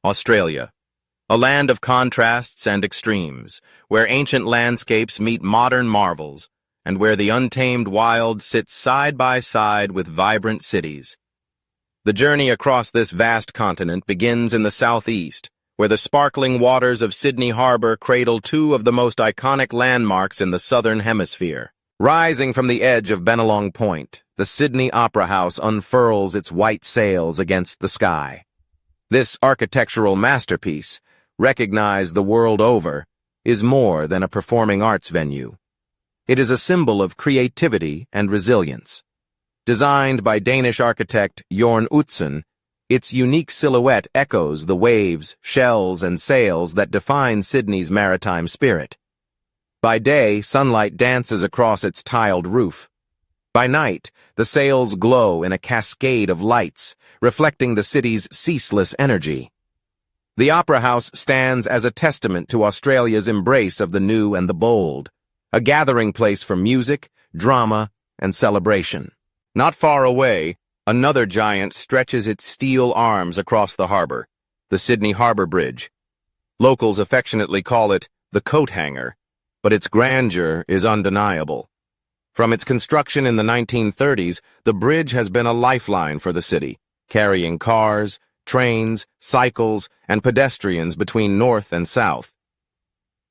Australia, a land of contrasts and extremes, where ancient landscapes meet modern marvels, and where the untamed wild sits side by side with vibrant cities. The journey across this vast continent begins in the southeast, where the sparkling waters of Sydney Harbour cradle two of the most iconic landmarks in the southern hemisphere. Rising from the edge of Bennelong Point, the Sydney Opera House unfurls its white sails against the sky. This architectural masterpiece, recognized the world over, is more than a performing arts venue. It is a symbol of creativity and resilience. Designed by Danish architect Jorn Utzon, its unique silhouette echoes the waves, shells, and sails that define Sydney's maritime spirit. By day, sunlight dances across its tiled roof. By night, the sails glow in a cascade of lights, reflecting the city's ceaseless energy. The Opera House stands as a testament to Australia's embrace of the new and the bold, a gathering place for music, drama, and celebration. Not far away, another giant stretches its steel arms across the harbour, the Sydney Harbour Bridge. Locals affectionately call it the coat hanger, but its grandeur is undeniable. From its construction in the 1930s, the bridge has been a lifeline for the city, carrying cars, trains, cycles, and pedestrians between north and south.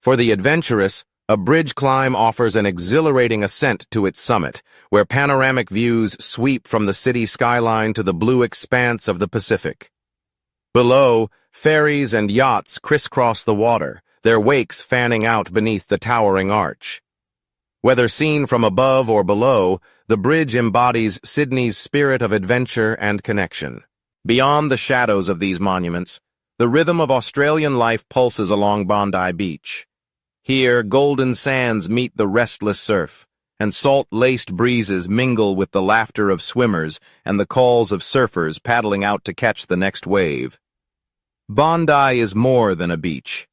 For the adventurous, a bridge climb offers an exhilarating ascent to its summit, where panoramic views sweep from the city skyline to the blue expanse of the Pacific. Below, ferries and yachts crisscross the water, their wakes fanning out beneath the towering arch. Whether seen from above or below, the bridge embodies Sydney's spirit of adventure and connection. Beyond the shadows of these monuments, the rhythm of Australian life pulses along Bondi Beach. Here, golden sands meet the restless surf, and salt-laced breezes mingle with the laughter of swimmers and the calls of surfers paddling out to catch the next wave. Bondi is more than a beach.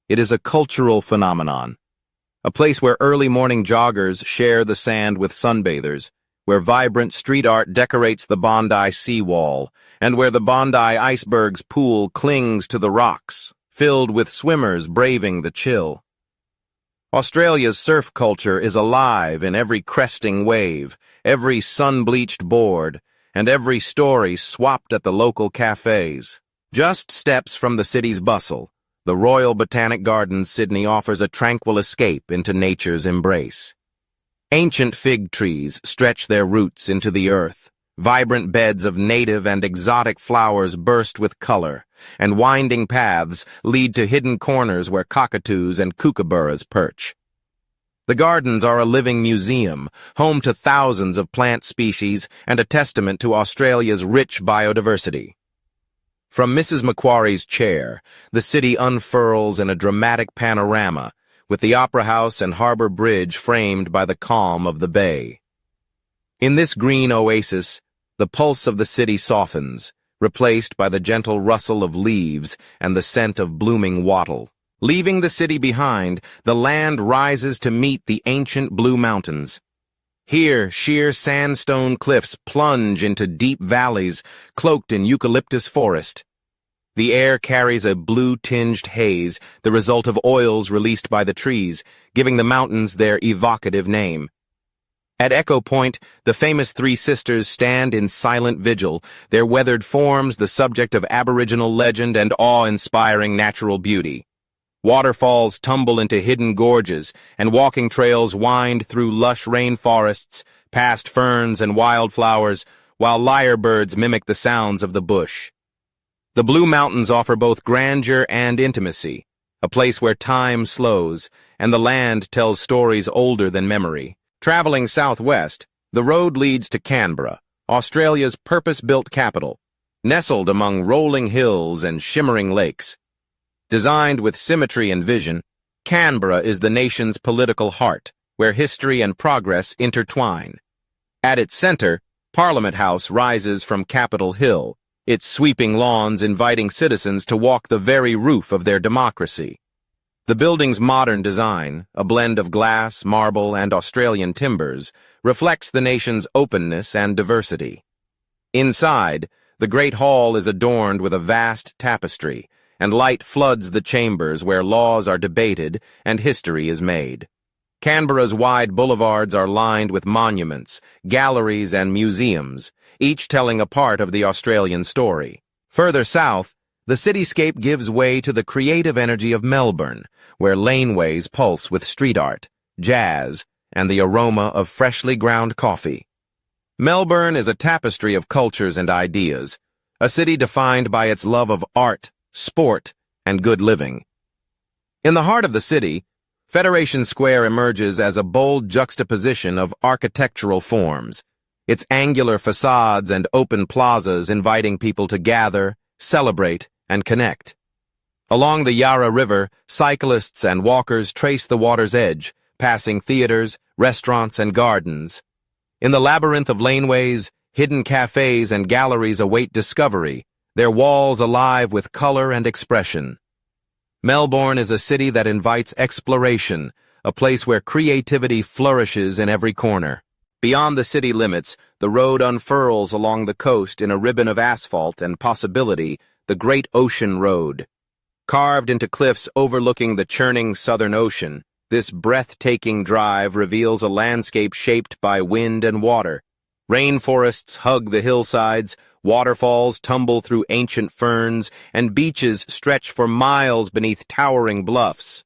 It is a cultural phenomenon, a place where early morning joggers share the sand with sunbathers, where vibrant street art decorates the Bondi seawall, and where the Bondi iceberg's pool clings to the rocks, filled with swimmers braving the chill. Australia's surf culture is alive in every cresting wave, every sun-bleached board, and every story swapped at the local cafes. Just steps from the city's bustle, the Royal Botanic Gardens Sydney offers a tranquil escape into nature's embrace. Ancient fig trees stretch their roots into the earth. Vibrant beds of native and exotic flowers burst with color, and winding paths lead to hidden corners where cockatoos and kookaburras perch. The gardens are a living museum, home to thousands of plant species and a testament to Australia's rich biodiversity. From Mrs. Macquarie's chair, the city unfurls in a dramatic panorama, with the Opera House and Harbour Bridge framed by the calm of the bay. In this green oasis, the pulse of the city softens, replaced by the gentle rustle of leaves and the scent of blooming wattle. Leaving the city behind, the land rises to meet the ancient Blue Mountains. Here, sheer sandstone cliffs plunge into deep valleys, cloaked in eucalyptus forest. The air carries a blue-tinged haze, the result of oils released by the trees, giving the mountains their evocative name. At Echo Point, the famous Three Sisters stand in silent vigil, their weathered forms the subject of Aboriginal legend and awe-inspiring natural beauty. Waterfalls tumble into hidden gorges, and walking trails wind through lush rainforests, past ferns and wildflowers, while lyrebirds mimic the sounds of the bush. The Blue Mountains offer both grandeur and intimacy, a place where time slows, and the land tells stories older than memory. Traveling southwest, the road leads to Canberra, Australia's purpose-built capital, nestled among rolling hills and shimmering lakes. Designed with symmetry and vision, Canberra is the nation's political heart, where history and progress intertwine. At its center, Parliament House rises from Capitol Hill, its sweeping lawns inviting citizens to walk the very roof of their democracy. The building's modern design, a blend of glass, marble, and Australian timbers, reflects the nation's openness and diversity. Inside, The great hall is adorned with a vast tapestry, and light floods the chambers where laws are debated and history is made. Canberra's wide boulevards are lined with monuments, galleries, and museums, each telling a part of the Australian story. Further south, the cityscape gives way to the creative energy of Melbourne, where laneways pulse with street art, jazz, and the aroma of freshly ground coffee. Melbourne is a tapestry of cultures and ideas, a city defined by its love of art, sport, and good living. In the heart of the city, Federation Square emerges as a bold juxtaposition of architectural forms, its angular facades and open plazas inviting people to gather, celebrate, and connect. Along the Yarra River, cyclists and walkers trace the water's edge, passing theaters, restaurants, and gardens. In the labyrinth of laneways, hidden cafes and galleries await discovery, their walls alive with color and expression. Melbourne is a city that invites exploration, a place where creativity flourishes in every corner. Beyond the city limits, the road unfurls along the coast in a ribbon of asphalt and possibility, the Great Ocean Road. Carved into cliffs overlooking the churning Southern Ocean, this breathtaking drive reveals a landscape shaped by wind and water. Rainforests hug the hillsides, waterfalls tumble through ancient ferns, and beaches stretch for miles beneath towering bluffs.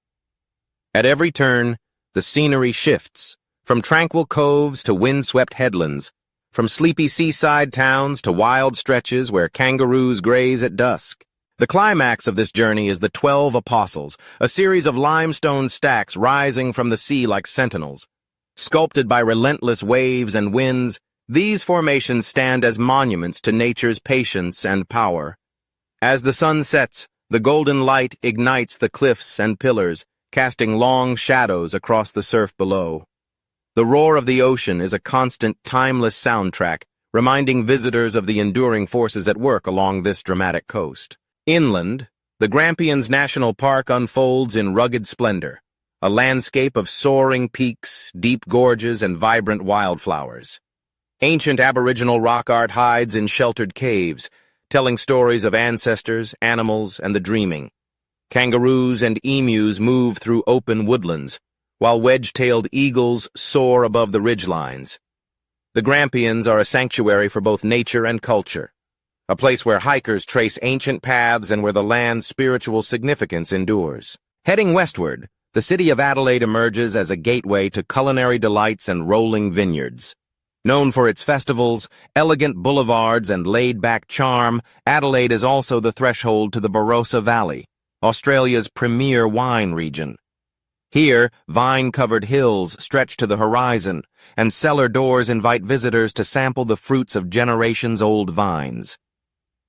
At every turn, the scenery shifts, from tranquil coves to windswept headlands, from sleepy seaside towns to wild stretches where kangaroos graze at dusk. The climax of this journey is the 12 Apostles, a series of limestone stacks rising from the sea like sentinels. Sculpted by relentless waves and winds, these formations stand as monuments to nature's patience and power. As the sun sets, the golden light ignites the cliffs and pillars, casting long shadows across the surf below. The roar of the ocean is a constant, timeless soundtrack, reminding visitors of the enduring forces at work along this dramatic coast. Inland, the Grampians National Park unfolds in rugged splendor, a landscape of soaring peaks, deep gorges, and vibrant wildflowers. Ancient Aboriginal rock art hides in sheltered caves, telling stories of ancestors, animals, and the dreaming. Kangaroos and emus move through open woodlands, while wedge-tailed eagles soar above the ridgelines. The Grampians are a sanctuary for both nature and culture, a place where hikers trace ancient paths and where the land's spiritual significance endures. Heading westward, the city of Adelaide emerges as a gateway to culinary delights and rolling vineyards. Known for its festivals, elegant boulevards, and laid-back charm, Adelaide is also the threshold to the Barossa Valley, Australia's premier wine region. Here, vine-covered hills stretch to the horizon, and cellar doors invite visitors to sample the fruits of generations-old vines.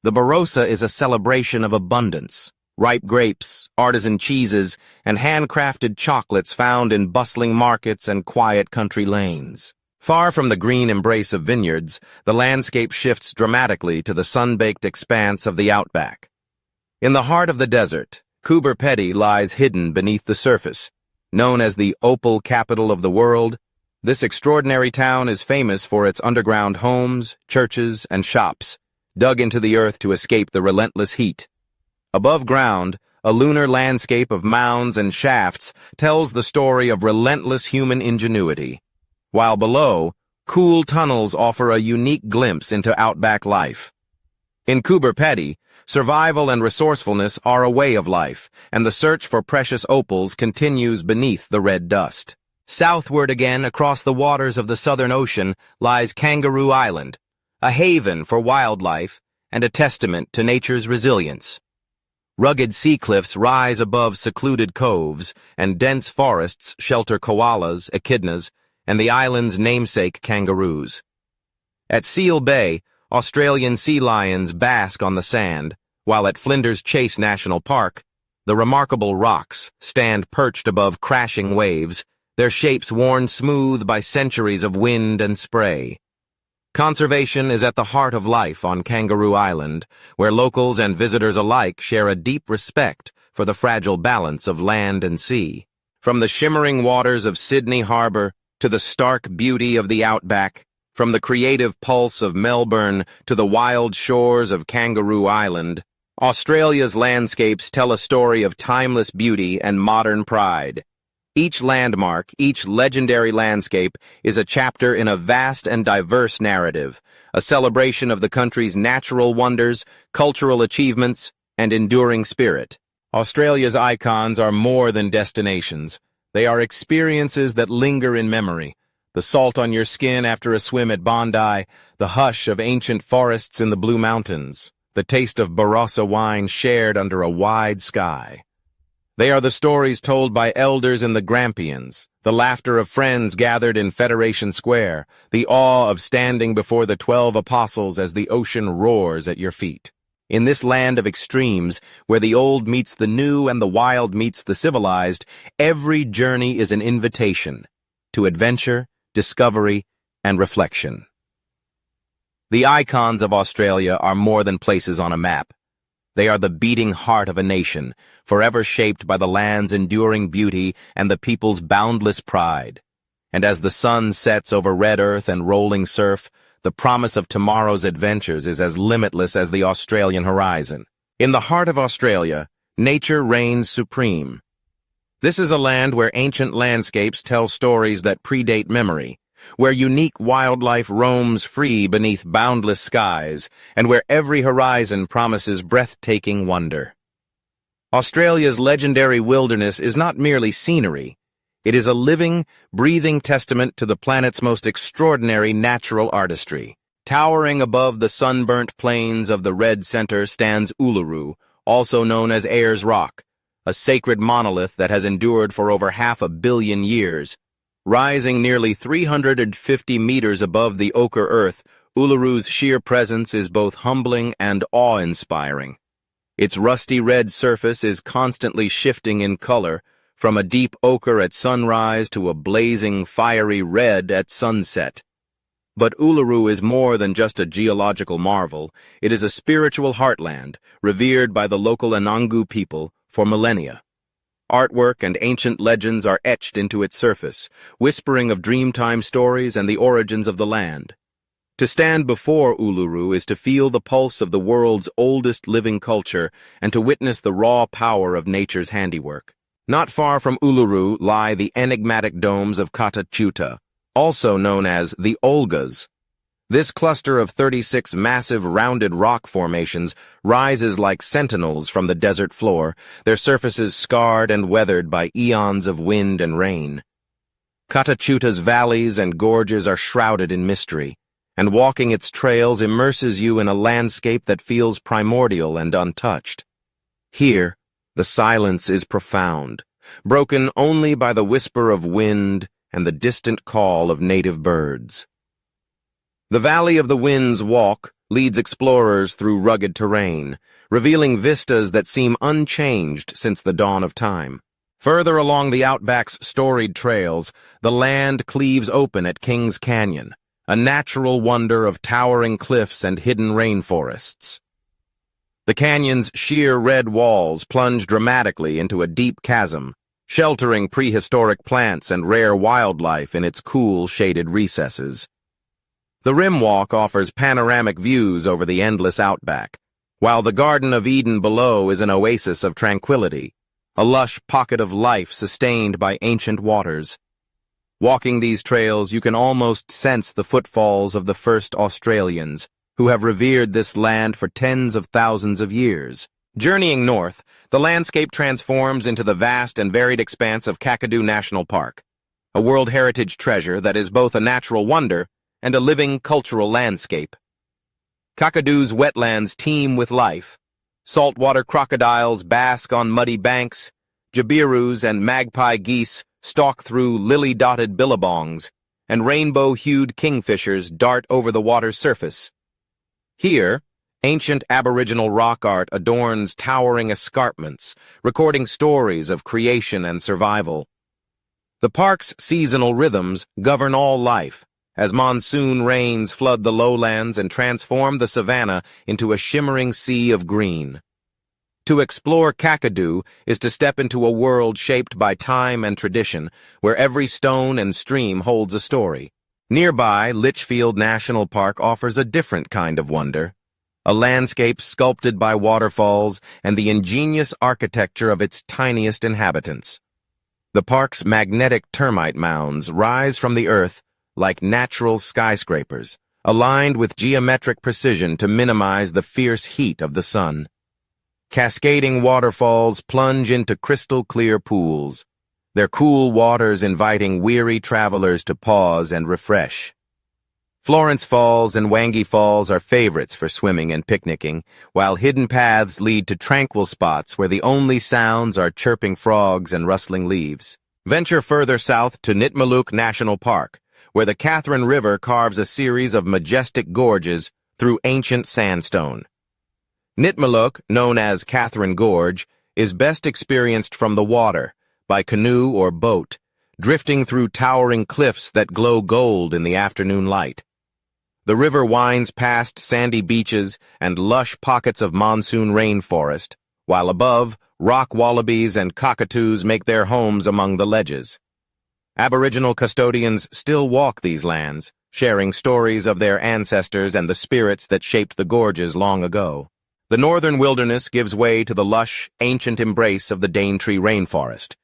The Barossa is a celebration of abundance. Ripe grapes, artisan cheeses, and handcrafted chocolates found in bustling markets and quiet country lanes. Far from the green embrace of vineyards, the landscape shifts dramatically to the sun-baked expanse of the outback. In the heart of the desert, Coober Pedy lies hidden beneath the surface. Known as the opal capital of the world, this extraordinary town is famous for its underground homes, churches, and shops, dug into the earth to escape the relentless heat. Above ground, a lunar landscape of mounds and shafts tells the story of relentless human ingenuity, while below, cool tunnels offer a unique glimpse into outback life. In Coober Pedy, survival and resourcefulness are a way of life, and the search for precious opals continues beneath the red dust. Southward again, across the waters of the Southern Ocean, lies Kangaroo Island, a haven for wildlife and a testament to nature's resilience. Rugged sea cliffs rise above secluded coves, and dense forests shelter koalas, echidnas, and the island's namesake kangaroos. At Seal Bay, Australian sea lions bask on the sand, while at Flinders Chase National Park, the remarkable rocks stand perched above crashing waves, their shapes worn smooth by centuries of wind and spray. Conservation is at the heart of life on Kangaroo Island, where locals and visitors alike share a deep respect for the fragile balance of land and sea. From the shimmering waters of Sydney Harbour to the stark beauty of the outback, From the creative pulse of Melbourne to the wild shores of Kangaroo Island, Australia's landscapes tell a story of timeless beauty and modern pride. Each landmark, each legendary landscape, is a chapter in a vast and diverse narrative, a celebration of the country's natural wonders, cultural achievements, and enduring spirit. Australia's icons are more than destinations. They are experiences that linger in memory. The salt on your skin after a swim at Bondi, the hush of ancient forests in the Blue Mountains, the taste of Barossa wine shared under a wide sky. They are the stories told by elders in the Grampians, the laughter of friends gathered in Federation Square, the awe of standing before the 12 apostles as the ocean roars at your feet. In this land of extremes, where the old meets the new and the wild meets the civilized, every journey is an invitation to adventure, discovery, and reflection. The icons of Australia are more than places on a map. They are the beating heart of a nation, forever shaped by the land's enduring beauty and the people's boundless pride. And as the sun sets over red earth and rolling surf, the promise of tomorrow's adventures is as limitless as the Australian horizon. In the heart of Australia, nature reigns supreme. This is a land where ancient landscapes tell stories that predate memory, where unique wildlife roams free beneath boundless skies, and where every horizon promises breathtaking wonder. Australia's legendary wilderness is not merely scenery. It is a living, breathing testament to the planet's most extraordinary natural artistry. Towering above the sunburnt plains of the Red Centre stands Uluru, also known as Ayers Rock, a sacred monolith that has endured for over 500 million years. Rising nearly 350 meters above the ochre earth, Uluru's sheer presence is both humbling and awe-inspiring. Its rusty red surface is constantly shifting in color, from a deep ochre at sunrise to a blazing, fiery red at sunset. But Uluru is more than just a geological marvel. It is a spiritual heartland, revered by the local Anangu people for millennia. Artwork and ancient legends are etched into its surface, whispering of dreamtime stories and the origins of the land. To stand before Uluru is to feel the pulse of the world's oldest living culture and to witness the raw power of nature's handiwork. Not far from Uluru lie the enigmatic domes of Kata Tjuta, also known as the Olgas. This cluster of 36 massive rounded rock formations rises like sentinels from the desert floor, their surfaces scarred and weathered by eons of wind and rain. Kata Tjuta's valleys and gorges are shrouded in mystery, and walking its trails immerses you in a landscape that feels primordial and untouched. Here, the silence is profound, broken only by the whisper of wind and the distant call of native birds. The Valley of the Wind's Walk leads explorers through rugged terrain, revealing vistas that seem unchanged since the dawn of time. Further along the outback's storied trails, the land cleaves open at Kings Canyon, a natural wonder of towering cliffs and hidden rainforests. The canyon's sheer red walls plunge dramatically into a deep chasm, sheltering prehistoric plants and rare wildlife in its cool, shaded recesses. The Rim Walk offers panoramic views over the endless outback, while the Garden of Eden below is an oasis of tranquility, a lush pocket of life sustained by ancient waters. Walking these trails, you can almost sense the footfalls of the first Australians, who have revered this land for tens of thousands of years. Journeying north, the landscape transforms into the vast and varied expanse of Kakadu National Park, a World Heritage treasure that is both a natural wonder and a living cultural landscape. Kakadu's wetlands teem with life. Saltwater crocodiles bask on muddy banks, jabirus and magpie geese stalk through lily-dotted billabongs, and rainbow-hued kingfishers dart over the water's surface. Here, ancient Aboriginal rock art adorns towering escarpments, recording stories of creation and survival. The park's seasonal rhythms govern all life, as monsoon rains flood the lowlands and transform the savanna into a shimmering sea of green. To explore Kakadu is to step into a world shaped by time and tradition, where every stone and stream holds a story. Nearby, Litchfield National Park offers a different kind of wonder, a landscape sculpted by waterfalls and the ingenious architecture of its tiniest inhabitants. The park's magnetic termite mounds rise from the earth like natural skyscrapers, aligned with geometric precision to minimize the fierce heat of the sun. Cascading waterfalls plunge into crystal-clear pools, their cool waters inviting weary travelers to pause and refresh. Florence Falls and Wangi Falls are favorites for swimming and picnicking, while hidden paths lead to tranquil spots where the only sounds are chirping frogs and rustling leaves. Venture further south to Nitmaluk National Park, where the Catherine River carves a series of majestic gorges through ancient sandstone. Nitmaluk, known as Catherine Gorge, is best experienced from the water, by canoe or boat, drifting through towering cliffs that glow gold in the afternoon light. The river winds past sandy beaches and lush pockets of monsoon rainforest, while above, rock wallabies and cockatoos make their homes among the ledges. Aboriginal custodians still walk these lands, sharing stories of their ancestors and the spirits that shaped the gorges long ago. The northern wilderness gives way to the lush, ancient embrace of the Daintree rainforest,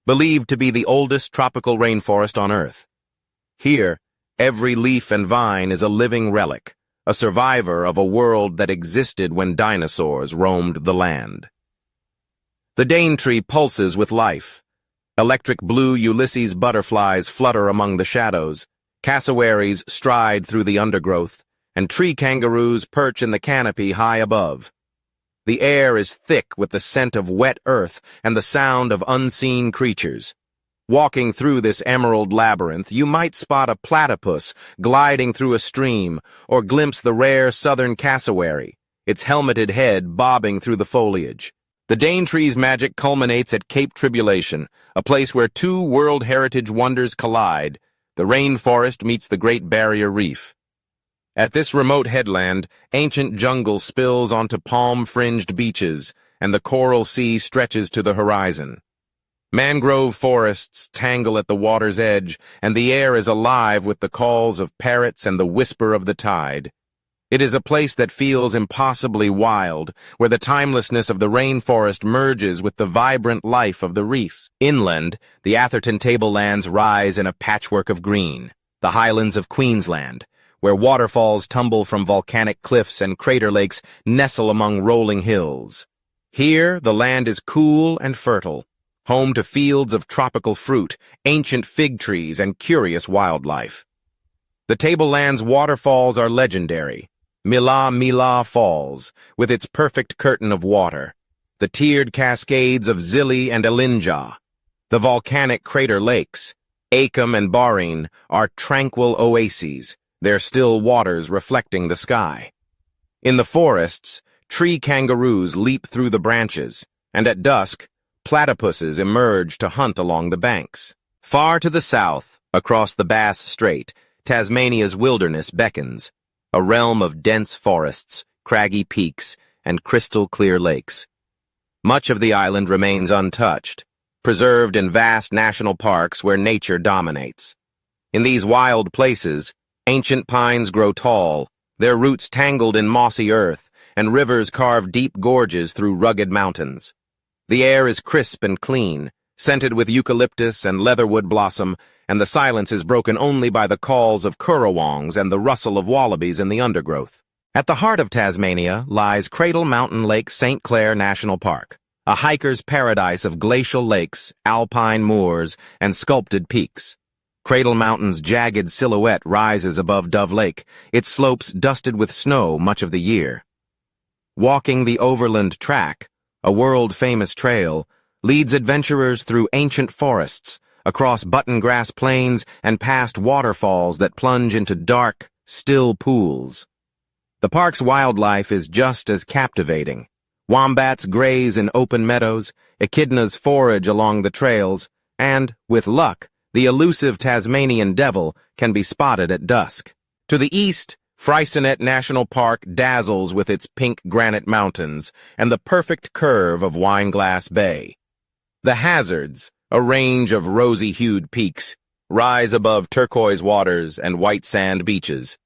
believed to be the oldest tropical rainforest on Earth. Here, every leaf and vine is a living relic, a survivor of a world that existed when dinosaurs roamed the land. The Daintree pulses with life. Electric blue Ulysses butterflies flutter among the shadows, cassowaries stride through the undergrowth, and tree kangaroos perch in the canopy high above. The air is thick with the scent of wet earth and the sound of unseen creatures. Walking through this emerald labyrinth, you might spot a platypus gliding through a stream or glimpse the rare southern cassowary, its helmeted head bobbing through the foliage. The Daintree's magic culminates at Cape Tribulation, a place where two World Heritage wonders collide. The rainforest meets the Great Barrier Reef. At this remote headland, ancient jungle spills onto palm-fringed beaches, and the coral sea stretches to the horizon. Mangrove forests tangle at the water's edge, and the air is alive with the calls of parrots and the whisper of the tide. It is a place that feels impossibly wild, where the timelessness of the rainforest merges with the vibrant life of the reefs. Inland, the Atherton tablelands rise in a patchwork of green, the highlands of Queensland, where waterfalls tumble from volcanic cliffs and crater lakes nestle among rolling hills. Here, the land is cool and fertile, home to fields of tropical fruit, ancient fig trees, and curious wildlife. The tablelands' waterfalls are legendary. Mila Mila Falls, with its perfect curtain of water, the tiered cascades of Zili and Elinja, the volcanic crater lakes, Acom and Barine, are tranquil oases, their still waters reflecting the sky. In the forests, tree kangaroos leap through the branches, and at dusk, platypuses emerge to hunt along the banks. Far to the south, across the Bass Strait, Tasmania's wilderness beckons, a realm of dense forests, craggy peaks, and crystal-clear lakes. Much of the island remains untouched, preserved in vast national parks where nature dominates. In these wild places, ancient pines grow tall, their roots tangled in mossy earth, and rivers carve deep gorges through rugged mountains. The air is crisp and clean, scented with eucalyptus and leatherwood blossom, and the silence is broken only by the calls of currawongs and the rustle of wallabies in the undergrowth. At the heart of Tasmania lies Cradle Mountain Lake St. Clair National Park, a hiker's paradise of glacial lakes, alpine moors, and sculpted peaks. Cradle Mountain's jagged silhouette rises above Dove Lake, its slopes dusted with snow much of the year. Walking the Overland Track, a world-famous trail, leads adventurers through ancient forests, across button-grass plains, and past waterfalls that plunge into dark, still pools. The park's wildlife is just as captivating. Wombats graze in open meadows, echidnas forage along the trails, and, with luck, the elusive Tasmanian devil can be spotted at dusk. To the east, Freycinet National Park dazzles with its pink granite mountains and the perfect curve of Wineglass Bay. The Hazards, a range of rosy-hued peaks, rise above turquoise waters and white sand beaches.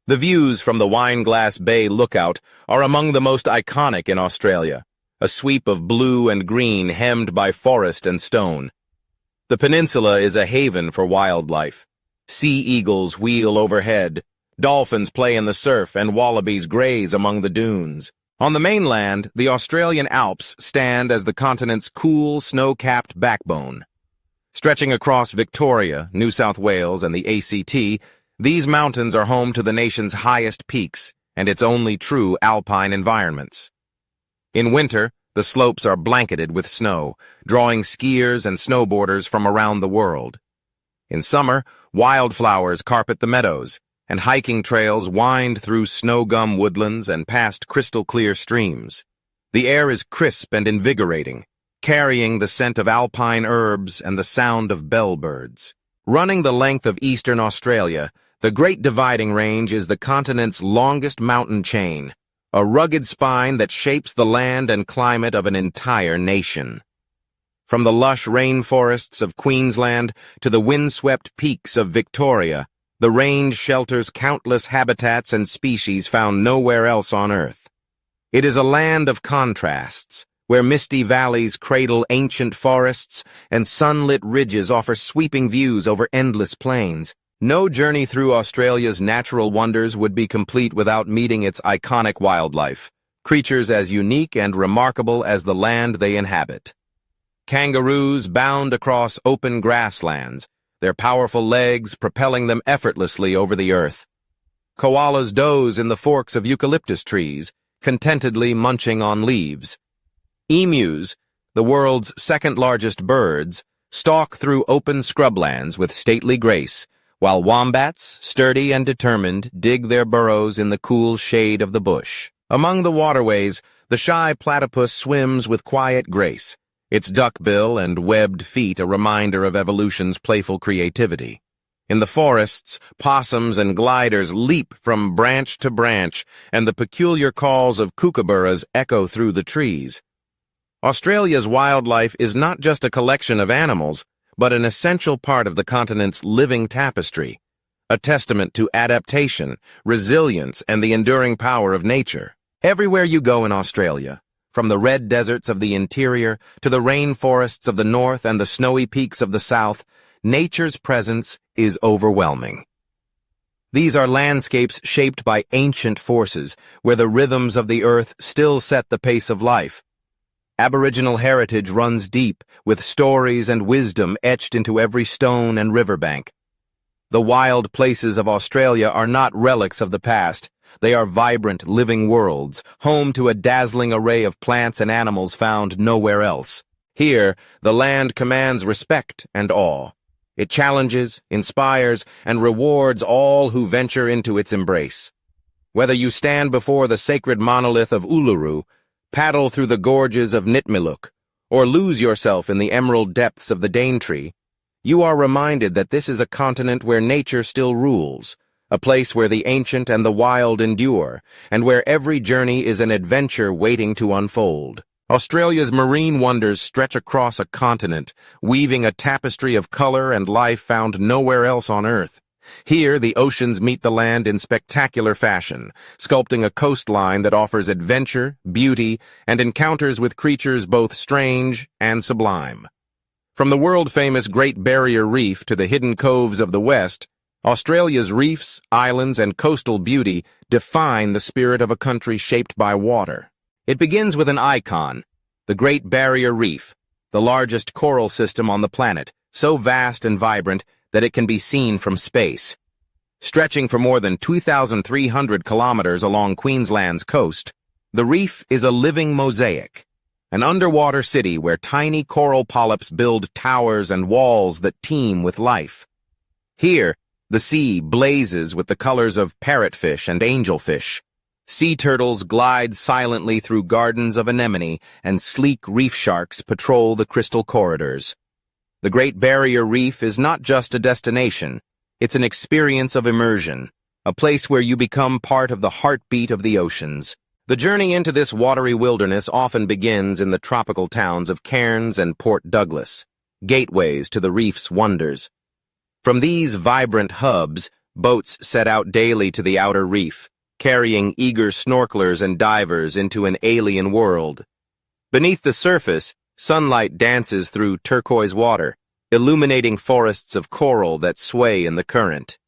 The views from the Wineglass Bay Lookout are among the most iconic in Australia, a sweep of blue and green hemmed by forest and stone. The peninsula is a haven for wildlife. Sea eagles wheel overhead, dolphins play in the surf, and wallabies graze among the dunes. On the mainland, the Australian Alps stand as the continent's cool, snow-capped backbone. Stretching across Victoria, New South Wales, and the ACT, these mountains are home to the nation's highest peaks and its only true alpine environments. In winter, the slopes are blanketed with snow, drawing skiers and snowboarders from around the world. In summer, wildflowers carpet the meadows, and hiking trails wind through snow-gum woodlands and past crystal-clear streams. The air is crisp and invigorating, carrying the scent of alpine herbs and the sound of bellbirds. Running the length of eastern Australia, the Great Dividing Range is the continent's longest mountain chain, a rugged spine that shapes the land and climate of an entire nation. From the lush rainforests of Queensland to the windswept peaks of Victoria, the range shelters countless habitats and species found nowhere else on Earth. It is a land of contrasts, where misty valleys cradle ancient forests and sunlit ridges offer sweeping views over endless plains. No journey through Australia's natural wonders would be complete without meeting its iconic wildlife, creatures as unique and remarkable as the land they inhabit. Kangaroos bound across open grasslands, their powerful legs propelling them effortlessly over the earth. Koalas doze in the forks of eucalyptus trees, contentedly munching on leaves. Emus, the world's second-largest birds, stalk through open scrublands with stately grace, while wombats, sturdy and determined, dig their burrows in the cool shade of the bush. Among the waterways, the shy platypus swims with quiet grace, its duckbill and webbed feet a reminder of evolution's playful creativity. In the forests, possums and gliders leap from branch to branch, and the peculiar calls of kookaburras echo through the trees. Australia's wildlife is not just a collection of animals, but an essential part of the continent's living tapestry, a testament to adaptation, resilience, and the enduring power of nature. Everywhere you go in Australia, from the red deserts of the interior to the rainforests of the north and the snowy peaks of the south, nature's presence is overwhelming. These are landscapes shaped by ancient forces, where the rhythms of the earth still set the pace of life. Aboriginal heritage runs deep, with stories and wisdom etched into every stone and riverbank. The wild places of Australia are not relics of the past. They are vibrant, living worlds, home to a dazzling array of plants and animals found nowhere else. Here, the land commands respect and awe. It challenges, inspires, and rewards all who venture into its embrace. Whether you stand before the sacred monolith of Uluru, paddle through the gorges of Nitmiluk, or lose yourself in the emerald depths of the Daintree, you are reminded that this is a continent where nature still rules, a place where the ancient and the wild endure, and where every journey is an adventure waiting to unfold. Australia's marine wonders stretch across a continent, weaving a tapestry of color and life found nowhere else on Earth. Here, the oceans meet the land in spectacular fashion, sculpting a coastline that offers adventure, beauty, and encounters with creatures both strange and sublime. From the world-famous Great Barrier Reef to the hidden coves of the West, Australia's reefs, islands, and coastal beauty define the spirit of a country shaped by water. It begins with an icon, the Great Barrier Reef, the largest coral system on the planet, so vast and vibrant that it can be seen from space. Stretching for more than 2,300 kilometers along Queensland's coast, the reef is a living mosaic, an underwater city where tiny coral polyps build towers and walls that teem with life. Here, the sea blazes with the colors of parrotfish and angelfish. Sea turtles glide silently through gardens of anemone, and sleek reef sharks patrol the crystal corridors. The Great Barrier Reef is not just a destination, it's an experience of immersion, a place where you become part of the heartbeat of the oceans. The journey into this watery wilderness often begins in the tropical towns of Cairns and Port Douglas, gateways to the reef's wonders. From these vibrant hubs, boats set out daily to the outer reef, carrying eager snorkelers and divers into an alien world. Beneath the surface, sunlight dances through turquoise water, illuminating forests of coral that sway in the current.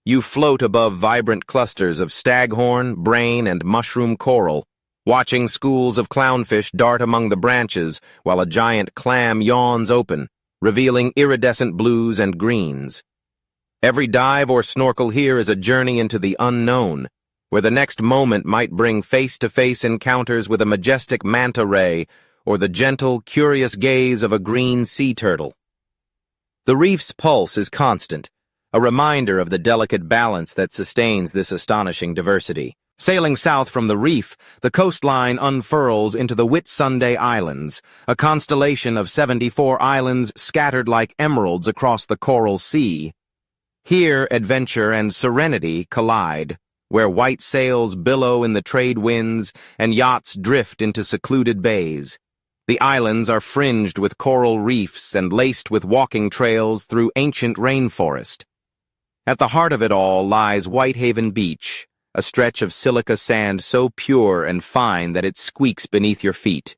You float above vibrant clusters of staghorn, brain, and mushroom coral, watching schools of clownfish dart among the branches while a giant clam yawns open, revealing iridescent blues and greens. Every dive or snorkel here is a journey into the unknown, where the next moment might bring face-to-face encounters with a majestic manta ray or the gentle, curious gaze of a green sea turtle. The reef's pulse is constant, a reminder of the delicate balance that sustains this astonishing diversity. Sailing south from the reef, the coastline unfurls into the Whitsunday Islands, a constellation of 74 islands scattered like emeralds across the coral sea. Here, adventure and serenity collide, where white sails billow in the trade winds and yachts drift into secluded bays. The islands are fringed with coral reefs and laced with walking trails through ancient rainforest. At the heart of it all lies Whitehaven Beach, a stretch of silica sand so pure and fine that it squeaks beneath your feet.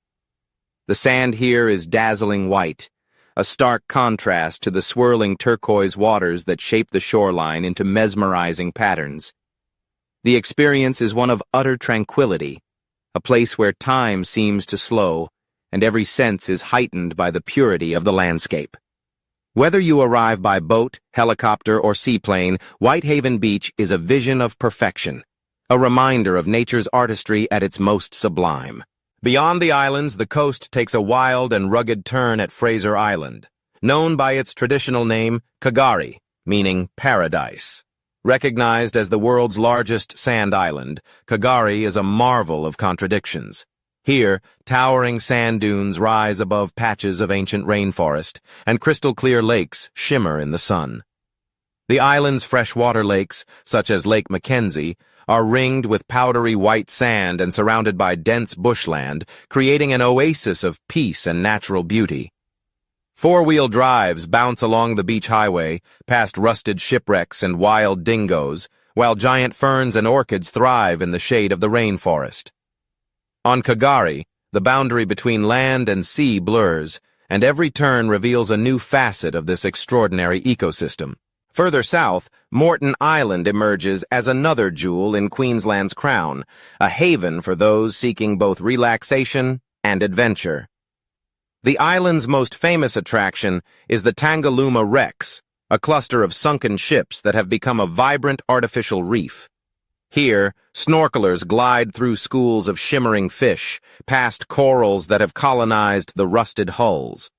The sand here is dazzling white, a stark contrast to the swirling turquoise waters that shape the shoreline into mesmerizing patterns. The experience is one of utter tranquility, a place where time seems to slow, and every sense is heightened by the purity of the landscape. Whether you arrive by boat, helicopter, or seaplane, Whitehaven Beach is a vision of perfection, a reminder of nature's artistry at its most sublime. Beyond the islands, the coast takes a wild and rugged turn at Fraser Island, known by its traditional name, Kagari, meaning paradise. Recognized as the world's largest sand island, Kagari is a marvel of contradictions. Here, towering sand dunes rise above patches of ancient rainforest, and crystal-clear lakes shimmer in the sun. The island's freshwater lakes, such as Lake Mackenzie, are ringed with powdery white sand and surrounded by dense bushland, creating an oasis of peace and natural beauty. Four-wheel drives bounce along the beach highway, past rusted shipwrecks and wild dingoes, while giant ferns and orchids thrive in the shade of the rainforest. On Kagari, the boundary between land and sea blurs, and every turn reveals a new facet of this extraordinary ecosystem. Further south, Moreton Island emerges as another jewel in Queensland's crown, a haven for those seeking both relaxation and adventure. The island's most famous attraction is the Tangalooma Wrecks, a cluster of sunken ships that have become a vibrant artificial reef. Here, snorkelers glide through schools of shimmering fish, past corals that have colonized the rusted hulls.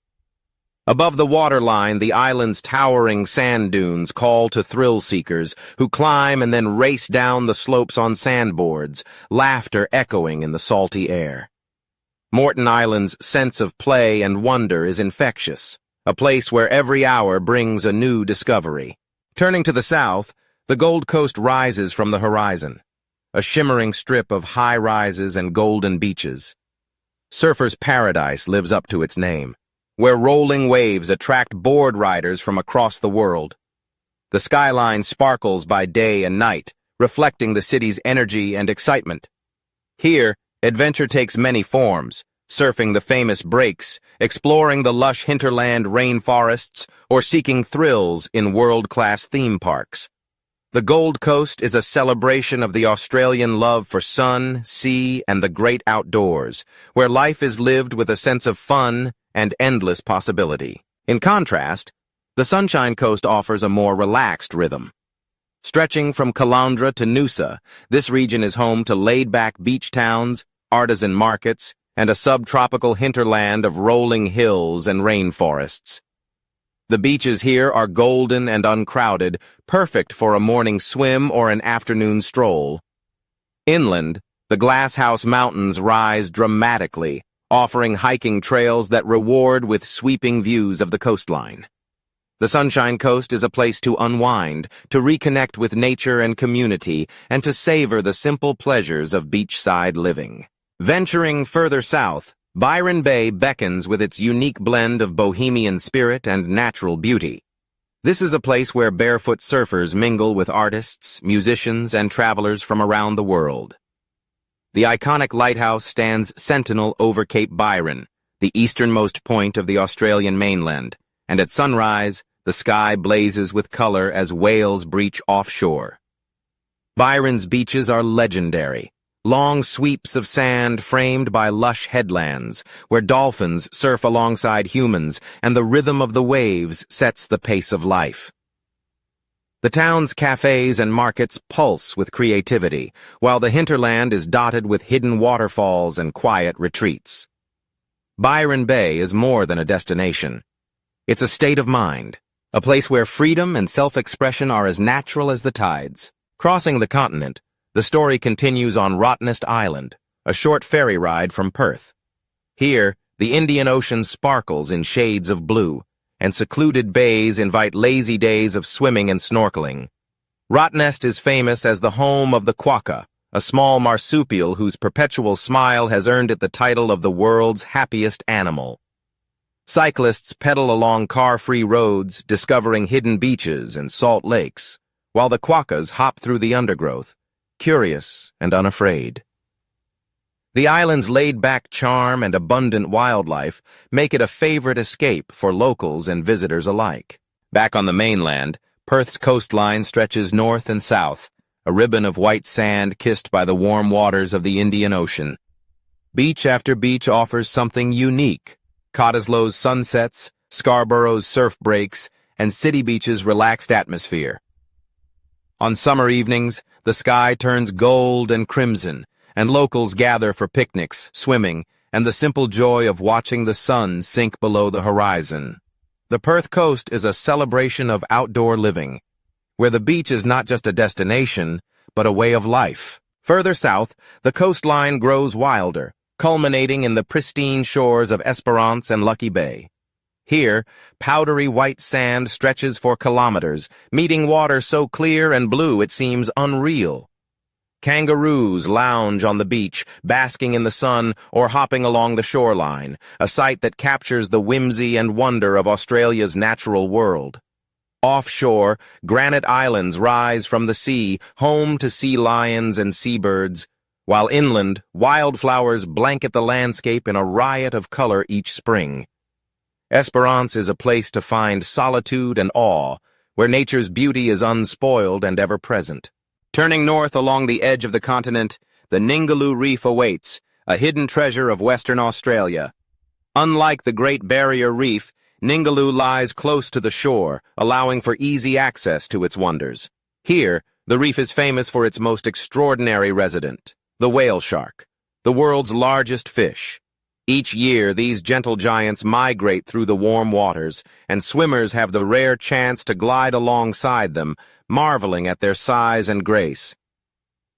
Above the waterline, the island's towering sand dunes call to thrill-seekers who climb and then race down the slopes on sandboards, laughter echoing in the salty air. Moreton Island's sense of play and wonder is infectious, a place where every hour brings a new discovery. Turning to the south, the Gold Coast rises from the horizon, a shimmering strip of high-rises and golden beaches. Surfer's Paradise lives up to its name, where rolling waves attract board riders from across the world. The skyline sparkles by day and night, reflecting the city's energy and excitement. Here, adventure takes many forms, surfing the famous breaks, exploring the lush hinterland rainforests, or seeking thrills in world-class theme parks. The Gold Coast is a celebration of the Australian love for sun, sea, and the great outdoors, where life is lived with a sense of fun and endless possibility. In contrast, the Sunshine Coast offers a more relaxed rhythm. Stretching from Caloundra to Noosa, this region is home to laid-back beach towns, artisan markets, and a subtropical hinterland of rolling hills and rainforests. The beaches here are golden and uncrowded, perfect for a morning swim or an afternoon stroll. Inland, the Glasshouse Mountains rise dramatically, offering hiking trails that reward with sweeping views of the coastline. The Sunshine Coast is a place to unwind, to reconnect with nature and community, and to savor the simple pleasures of beachside living. Venturing further south, Byron Bay beckons with its unique blend of bohemian spirit and natural beauty. This is a place where barefoot surfers mingle with artists, musicians, and travelers from around the world. The iconic lighthouse stands sentinel over Cape Byron, the easternmost point of the Australian mainland, and at sunrise, the sky blazes with color as whales breach offshore. Byron's beaches are legendary, long sweeps of sand framed by lush headlands, where dolphins surf alongside humans and the rhythm of the waves sets the pace of life. The town's cafes and markets pulse with creativity, while the hinterland is dotted with hidden waterfalls and quiet retreats. Byron Bay is more than a destination. It's a state of mind, a place where freedom and self-expression are as natural as the tides. Crossing the continent, the story continues on Rottnest Island, a short ferry ride from Perth. Here, the Indian Ocean sparkles in shades of blue, and secluded bays invite lazy days of swimming and snorkeling. Rottnest is famous as the home of the quokka, a small marsupial whose perpetual smile has earned it the title of the world's happiest animal. Cyclists pedal along car-free roads, discovering hidden beaches and salt lakes, while the quokkas hop through the undergrowth, curious and unafraid. The island's laid-back charm and abundant wildlife make it a favorite escape for locals and visitors alike. Back on the mainland, Perth's coastline stretches north and south, a ribbon of white sand kissed by the warm waters of the Indian Ocean. Beach after beach offers something unique: Cottesloe's sunsets, Scarborough's surf breaks, and City Beach's relaxed atmosphere. On summer evenings, the sky turns gold and crimson, and locals gather for picnics, swimming, and the simple joy of watching the sun sink below the horizon. The Perth coast is a celebration of outdoor living, where the beach is not just a destination, but a way of life. Further south, the coastline grows wilder, culminating in the pristine shores of Esperance and Lucky Bay. Here, powdery white sand stretches for kilometers, meeting water so clear and blue it seems unreal. Kangaroos lounge on the beach, basking in the sun or hopping along the shoreline, a sight that captures the whimsy and wonder of Australia's natural world. Offshore, granite islands rise from the sea, home to sea lions and seabirds, while inland, wildflowers blanket the landscape in a riot of color each spring. Esperance is a place to find solitude and awe, where nature's beauty is unspoiled and ever-present. Turning north along the edge of the continent, the Ningaloo Reef awaits, a hidden treasure of Western Australia. Unlike the Great Barrier Reef, Ningaloo lies close to the shore, allowing for easy access to its wonders. Here, the reef is famous for its most extraordinary resident, the whale shark, the world's largest fish. Each year, these gentle giants migrate through the warm waters, and swimmers have the rare chance to glide alongside them, marveling at their size and grace.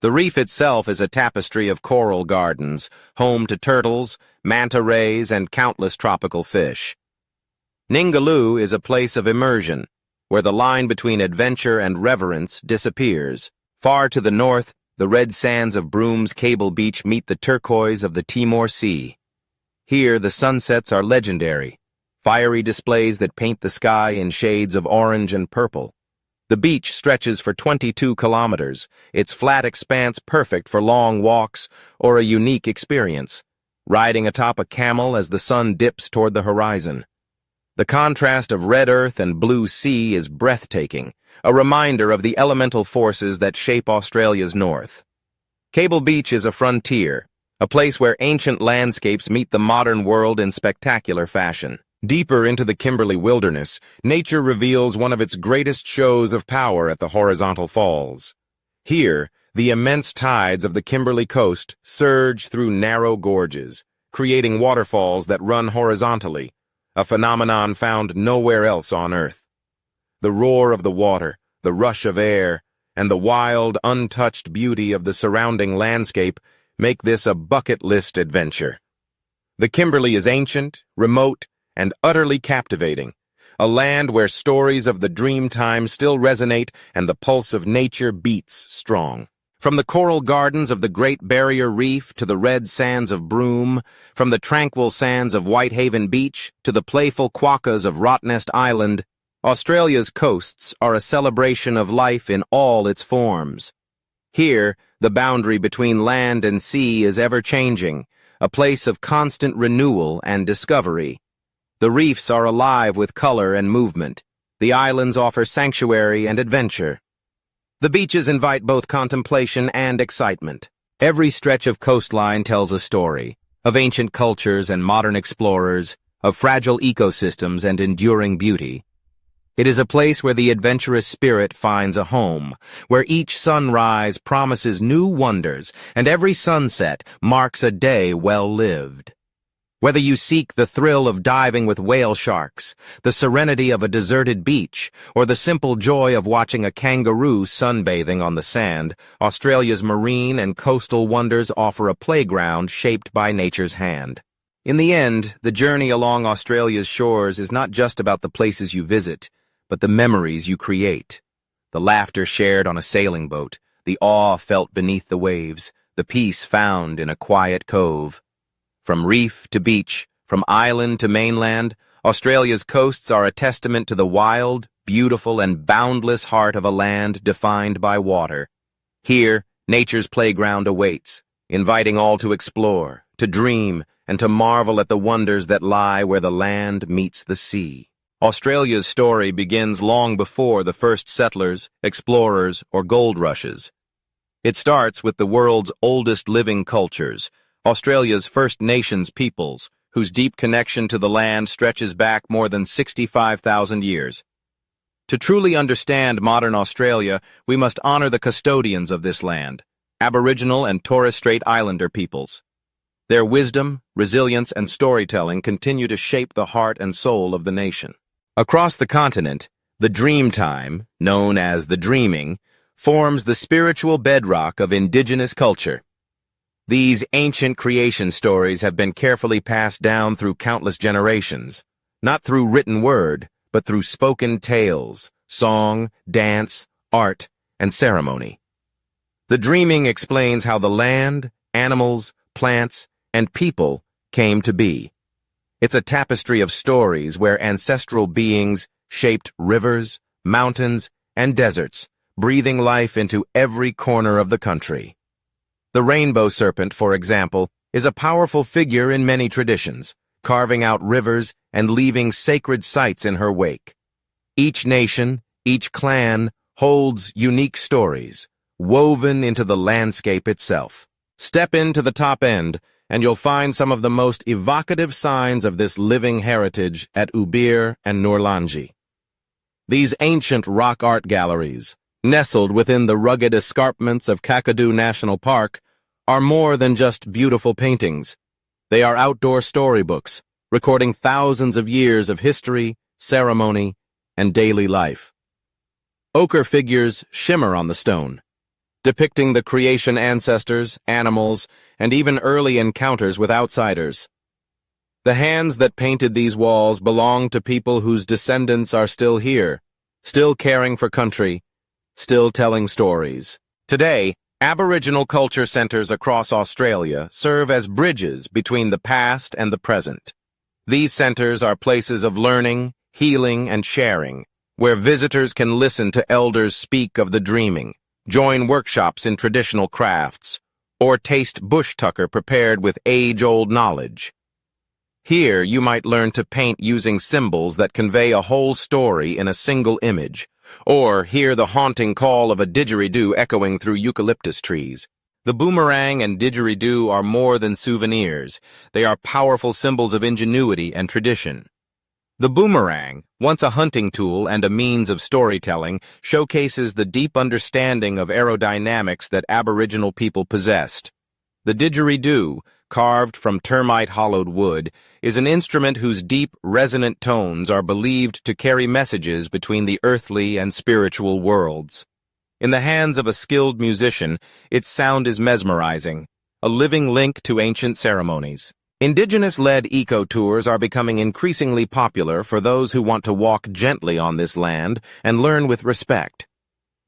The reef itself is a tapestry of coral gardens, home to turtles, manta rays, and countless tropical fish. Ningaloo is a place of immersion, where the line between adventure and reverence disappears. Far to the north, the red sands of Broom's Cable Beach meet the turquoise of the Timor Sea. Here, the sunsets are legendary, fiery displays that paint the sky in shades of orange and purple. The beach stretches for 22 kilometers, its flat expanse perfect for long walks or a unique experience, riding atop a camel as the sun dips toward the horizon. The contrast of red earth and blue sea is breathtaking, a reminder of the elemental forces that shape Australia's north. Cable Beach is a frontier, a place where ancient landscapes meet the modern world in spectacular fashion. Deeper into the Kimberley wilderness, nature reveals one of its greatest shows of power at the horizontal falls. Here, the immense tides of the Kimberley coast surge through narrow gorges, creating waterfalls that run horizontally, a phenomenon found nowhere else on Earth. The roar of the water, the rush of air, and the wild, untouched beauty of the surrounding landscape make this a bucket list adventure. The Kimberley is ancient, remote, and utterly captivating, a land where stories of the dreamtime still resonate and the pulse of nature beats strong. From the coral gardens of the Great Barrier Reef to the red sands of Broome, from the tranquil sands of Whitehaven Beach to the playful quokkas of Rottnest Island, Australia's coasts are a celebration of life in all its forms. Here, the boundary between land and sea is ever-changing, a place of constant renewal and discovery. The reefs are alive with color and movement. The islands offer sanctuary and adventure. The beaches invite both contemplation and excitement. Every stretch of coastline tells a story, of ancient cultures and modern explorers, of fragile ecosystems and enduring beauty. It is a place where the adventurous spirit finds a home, where each sunrise promises new wonders, and every sunset marks a day well lived. Whether you seek the thrill of diving with whale sharks, the serenity of a deserted beach, or the simple joy of watching a kangaroo sunbathing on the sand, Australia's marine and coastal wonders offer a playground shaped by nature's hand. In the end, the journey along Australia's shores is not just about the places you visit, but the memories you create. The laughter shared on a sailing boat, the awe felt beneath the waves, the peace found in a quiet cove. From reef to beach, from island to mainland, Australia's coasts are a testament to the wild, beautiful, and boundless heart of a land defined by water. Here, nature's playground awaits, inviting all to explore, to dream, and to marvel at the wonders that lie where the land meets the sea. Australia's story begins long before the first settlers, explorers, or gold rushes. It starts with the world's oldest living cultures, Australia's First Nations peoples, whose deep connection to the land stretches back more than 65,000 years. To truly understand modern Australia, we must honor the custodians of this land, Aboriginal and Torres Strait Islander peoples. Their wisdom, resilience, and storytelling continue to shape the heart and soul of the nation. Across the continent, the dream time, known as the dreaming, forms the spiritual bedrock of indigenous culture. These ancient creation stories have been carefully passed down through countless generations, not through written word, but through spoken tales, song, dance, art, and ceremony. The dreaming explains how the land, animals, plants, and people came to be. It's a tapestry of stories where ancestral beings shaped rivers, mountains, and deserts, breathing life into every corner of the country. The rainbow serpent, for example, is a powerful figure in many traditions, carving out rivers and leaving sacred sites in her wake. Each nation, each clan, holds unique stories, woven into the landscape itself. Step into the top end, and you'll find some of the most evocative signs of this living heritage at Ubir and Nourlangie. These ancient rock art galleries, nestled within the rugged escarpments of Kakadu National Park, are more than just beautiful paintings. They are outdoor storybooks, recording thousands of years of history, ceremony, and daily life. Ochre figures shimmer on the stone, depicting the creation ancestors, animals, and even early encounters with outsiders. The hands that painted these walls belong to people whose descendants are still here, still caring for country, still telling stories. Today, Aboriginal culture centers across Australia serve as bridges between the past and the present. These centers are places of learning, healing, and sharing, where visitors can listen to elders speak of the dreaming, join workshops in traditional crafts, or taste bush tucker prepared with age-old knowledge. Here, you might learn to paint using symbols that convey a whole story in a single image, or hear the haunting call of a didgeridoo echoing through eucalyptus trees. The boomerang and didgeridoo are more than souvenirs. They are powerful symbols of ingenuity and tradition. The boomerang, once a hunting tool and a means of storytelling, showcases the deep understanding of aerodynamics that Aboriginal people possessed. The didgeridoo, carved from termite-hollowed wood, is an instrument whose deep, resonant tones are believed to carry messages between the earthly and spiritual worlds. In the hands of a skilled musician, its sound is mesmerizing, a living link to ancient ceremonies. Indigenous-led eco-tours are becoming increasingly popular for those who want to walk gently on this land and learn with respect.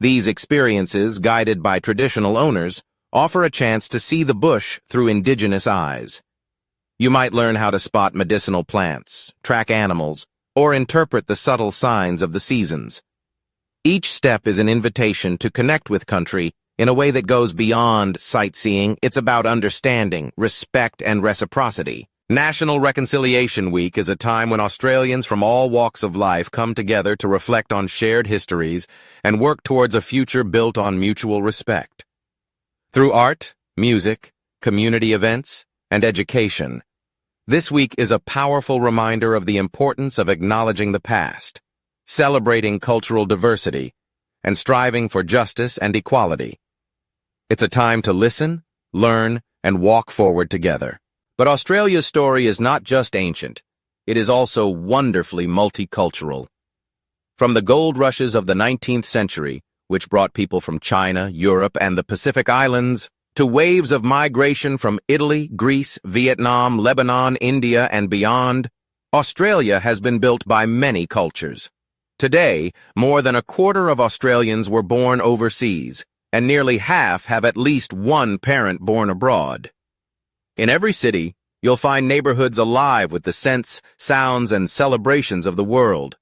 These experiences, guided by traditional owners, offer a chance to see the bush through indigenous eyes. You might learn how to spot medicinal plants, track animals, or interpret the subtle signs of the seasons. Each step is an invitation to connect with country in a way that goes beyond sightseeing. It's about understanding, respect, and reciprocity. National Reconciliation Week is a time when Australians from all walks of life come together to reflect on shared histories and work towards a future built on mutual respect. Through art, music, community events, and education, this week is a powerful reminder of the importance of acknowledging the past, celebrating cultural diversity, and striving for justice and equality. It's a time to listen, learn, and walk forward together. But Australia's story is not just ancient, it is also wonderfully multicultural. From the gold rushes of the 19th century, which brought people from China, Europe, and the Pacific Islands, to waves of migration from Italy, Greece, Vietnam, Lebanon, India, and beyond, Australia has been built by many cultures. Today, more than a quarter of Australians were born overseas, and nearly half have at least one parent born abroad. In every city, you'll find neighborhoods alive with the scents, sounds, and celebrations of the world.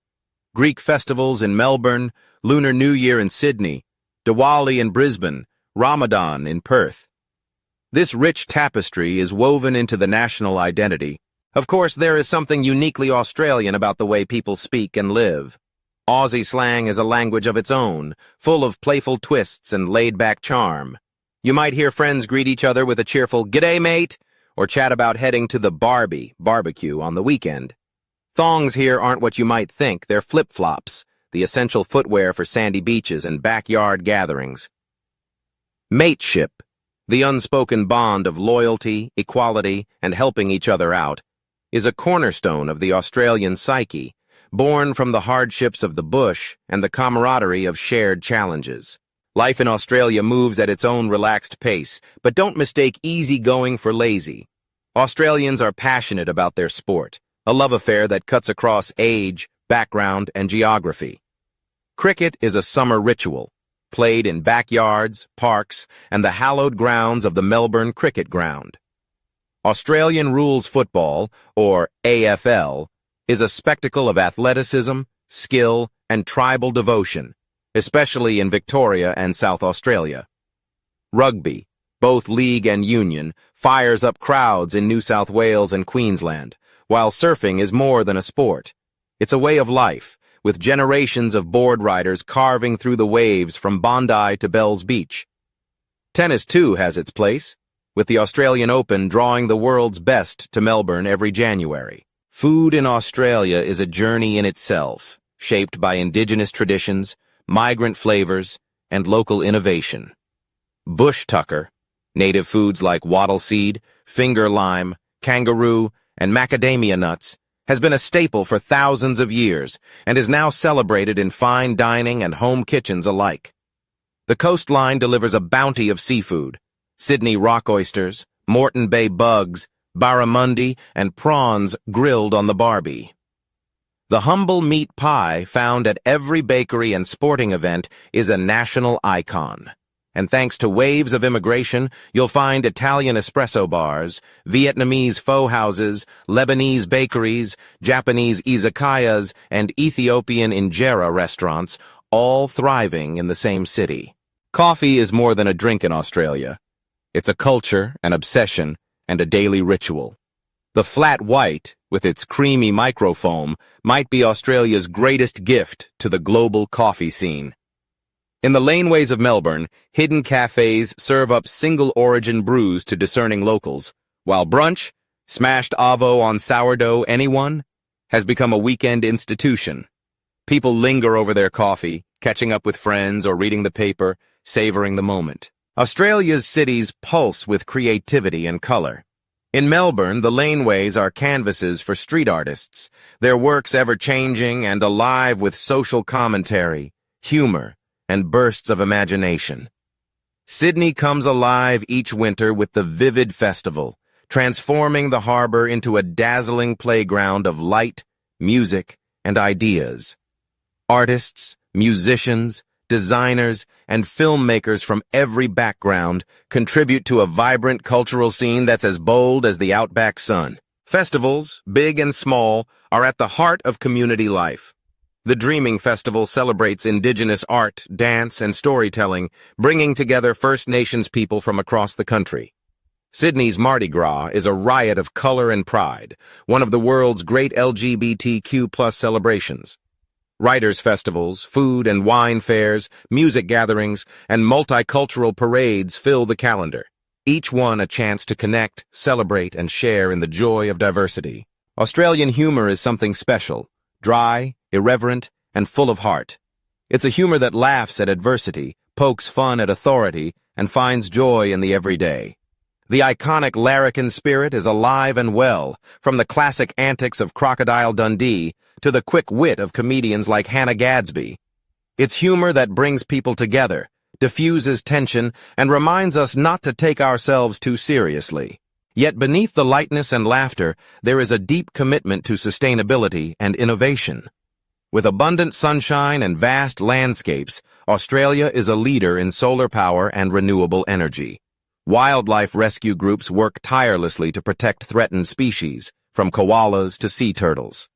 Greek festivals in Melbourne, Lunar New Year in Sydney, Diwali in Brisbane, Ramadan in Perth. This rich tapestry is woven into the national identity. Of course, there is something uniquely Australian about the way people speak and live. Aussie slang is a language of its own, full of playful twists and laid-back charm. You might hear friends greet each other with a cheerful "G'day, mate," or chat about heading to the barbecue on the weekend. Thongs here aren't what you might think. They're flip-flops, the essential footwear for sandy beaches and backyard gatherings. Mateship, the unspoken bond of loyalty, equality, and helping each other out, is a cornerstone of the Australian psyche, born from the hardships of the bush and the camaraderie of shared challenges. Life in Australia moves at its own relaxed pace, but don't mistake easygoing for lazy. Australians are passionate about their sport, a love affair that cuts across age, background, and geography. Cricket is a summer ritual, played in backyards, parks, and the hallowed grounds of the Melbourne Cricket Ground. Australian rules football, or AFL, is a spectacle of athleticism, skill, and tribal devotion, especially in Victoria and South Australia. Rugby, both league and union, fires up crowds in New South Wales and Queensland, while surfing is more than a sport. It's a way of life, with generations of board riders carving through the waves from Bondi to Bells Beach. Tennis, too, has its place, with the Australian Open drawing the world's best to Melbourne every January. Food in Australia is a journey in itself, shaped by indigenous traditions, migrant flavors, and local innovation. Bush tucker, native foods like wattle seed, finger lime, kangaroo, and macadamia nuts, has been a staple for thousands of years and is now celebrated in fine dining and home kitchens alike. The coastline delivers a bounty of seafood: Sydney rock oysters, Moreton Bay bugs, barramundi, and prawns grilled on the barbie. The humble meat pie found at every bakery and sporting event is a national icon. And thanks to waves of immigration, you'll find Italian espresso bars, Vietnamese pho houses, Lebanese bakeries, Japanese izakayas, and Ethiopian injera restaurants, all thriving in the same city. Coffee is more than a drink in Australia. It's a culture, an obsession, and a daily ritual. The flat white, with its creamy microfoam, might be Australia's greatest gift to the global coffee scene. In the laneways of Melbourne, hidden cafes serve up single-origin brews to discerning locals, while brunch, smashed avo on sourdough anyone, has become a weekend institution. People linger over their coffee, catching up with friends or reading the paper, savoring the moment. Australia's cities pulse with creativity and color. In Melbourne, the laneways are canvases for street artists, their works ever-changing and alive with social commentary, humor, and bursts of imagination. Sydney comes alive each winter with the Vivid Festival, transforming the harbour into a dazzling playground of light, music, and ideas. Artists, musicians, designers, and filmmakers from every background contribute to a vibrant cultural scene that's as bold as the outback sun. Festivals, big and small, are at the heart of community life. The Dreaming Festival celebrates Indigenous art, dance, and storytelling, bringing together First Nations people from across the country. Sydney's Mardi Gras is a riot of color and pride, one of the world's great LGBTQ+ celebrations. Writers' festivals, food and wine fairs, music gatherings, and multicultural parades fill the calendar, each one a chance to connect, celebrate, and share in the joy of diversity. Australian humor is something special, dry, irreverent, and full of heart. It's a humor that laughs at adversity, pokes fun at authority, and finds joy in the everyday. The iconic larrikin spirit is alive and well, from the classic antics of Crocodile Dundee to the quick wit of comedians like Hannah Gadsby. It's humor that brings people together, diffuses tension, and reminds us not to take ourselves too seriously. Yet beneath the lightness and laughter, there is a deep commitment to sustainability and innovation. With abundant sunshine and vast landscapes, Australia is a leader in solar power and renewable energy. Wildlife rescue groups work tirelessly to protect threatened species, from koalas to sea turtles.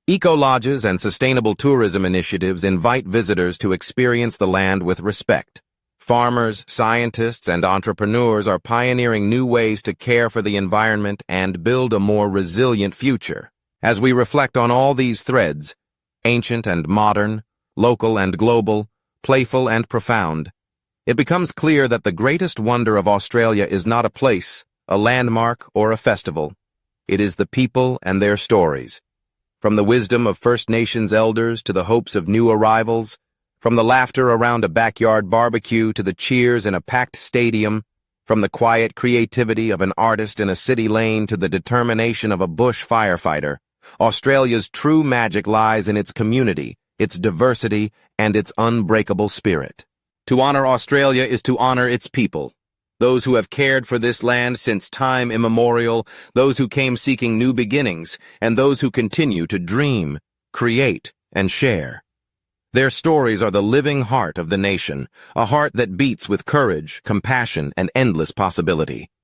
Eco-lodges and sustainable tourism initiatives invite visitors to experience the land with respect. Farmers, scientists, and entrepreneurs are pioneering new ways to care for the environment and build a more resilient future. As we reflect on all these threads, ancient and modern, local and global, playful and profound, it becomes clear that the greatest wonder of Australia is not a place, a landmark, or a festival. It is the people and their stories. From the wisdom of First Nations elders to the hopes of new arrivals, from the laughter around a backyard barbecue to the cheers in a packed stadium, from the quiet creativity of an artist in a city lane to the determination of a bush firefighter, Australia's true magic lies in its community, its diversity, and its unbreakable spirit. To honor Australia is to honor its people, those who have cared for this land since time immemorial, those who came seeking new beginnings, and those who continue to dream, create, and share. Their stories are the living heart of the nation, a heart that beats with courage, compassion, and endless possibility.